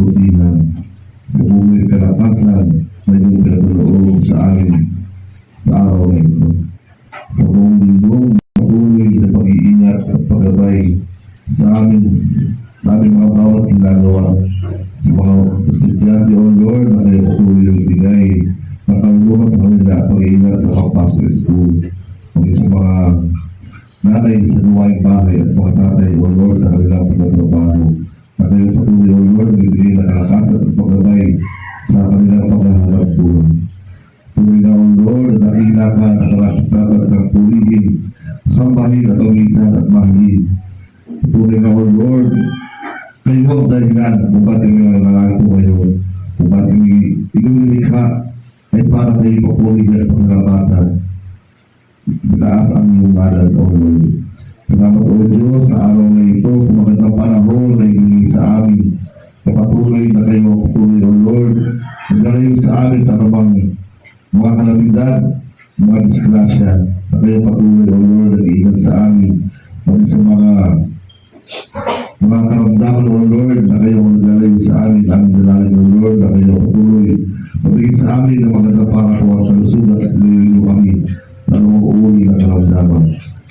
kabutihan, sa buhay kalakasan na iyong pinagkaloob sa amin sa araw na ito. Sa buong lingkong patuloy na pag-iingat at paggabay sa aming mga bawat ginagawa, sa mga estudyante o Lord na kayo patuloy na ibigay ng kaluluwa sa kanila at pag-iingat sa pagpasok sa school, maging sa mga nanay sa luwaing bahay at mga tatay o Lord sa kanilang pagtatrabaho, na kayo patuloy o Lord na ibigay ng kalakasan at paggabay sa kanilang paghahanap buhay. Tuloy na o Lord na nakila ka na karapat-dapat ng pulihin, sambahin at umitan at mahalin. Tuloy na o Lord, kayo ang dahilan kung ba't kami nangalangko ngayon, kung ba't kami ikaw ay para kayo papulihin at pasalamatan. Itaas ang iyong ngalan, O Lord. Salamat, O Diyos, sa araw na ito, sa magandang panahon na ibigay sa amin. Patuloy na kayo patuloy, O Lord, nagkalayo sa amin sa anumang mga kalamidad, mga disgrasya, na kayo patuloy, O Lord, nag-iingat sa amin. Pagkat sa mga karamdaman, O Lord, na kayo nagkalayo sa amin, aming dalangin, O Lord, na kayo patuloy magbigay sa amin ng magandang pangako at kalusugan at ilayo kami sa uli na karamdaman.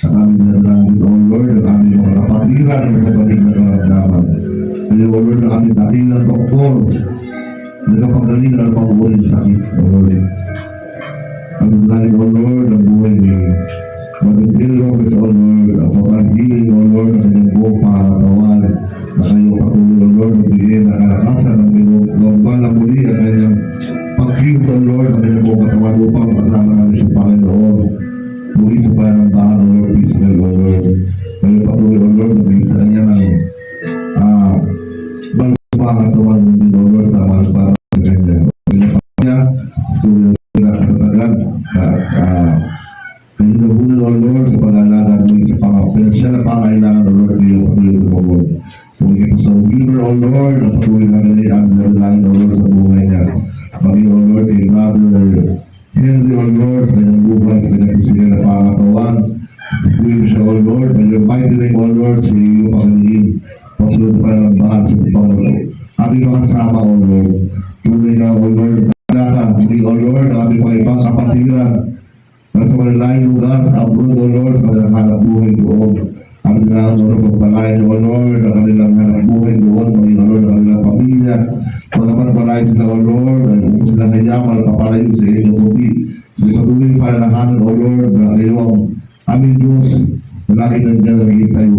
At aming nadalangin, O Lord, ang aming mga kapatiran sa balik na karamdaman. Kayo, O Lord, ang aming dakilang doktor, nagkapagaling ang mga uli ng sakit, O Lord. Ang nadalangin, O Lord, ang buhay ni Marintil Lopez, O Lord, ang total healing, O Lord, ang kanyang buong pangatawan, na kayo patuloy, O Lord, magbigay na kalakasan ng lumban na muli ang kanyang pag-gives, O Lord, ang kanyang buong katawan upang kasama namin siya, Panginoon. Muli sa panambahan, O Lord, peaceful, O Lord. Kayo patuloy, O Lord, magbigay sa kanya ng pangatawan mo din, O Lord, sa mga para sa kanya. Kanya patuloy na sa katagal at kayo nabunan, O Lord, sa pag-alaga mo sa pinansyal na pangailangan, O Lord, kayo patuloy na tumabot. Kung ito sa Weaver, O Lord, na patuloy na ganyan ang nalangin, O Lord, sa buhay niya. Maging, O Lord, kay Brother Henry, O Lord, sa kanyang buhay, sa kanyang pisigan na pangatawan. Patuloy mo siya, O Lord, by your mighty name, O Lord, sa iyong pagaliin. Pasunod pa ng bahan sa Panginoon. Aming mga kasama, O Lord. Tunay na, O Lord, ka, hindi, O Lord, ang aming mga ibang kapatiran. Para sa malalayong lugar, sa abroad, O Lord, sa kanilang hanap buhay doon. Ang kanilang, O Lord, pagpalayan, O Lord, ang kanilang hanap buhay doon, maging, O Lord, ang kanilang pamilya. Pagkaman palayan sila, O Lord, ay kung sila kayaman, papalayo sa inyong buti. Sa patuloy palalahanan, O Lord, na kayo ang aming Diyos, na lagi nandiyan nagiging tayo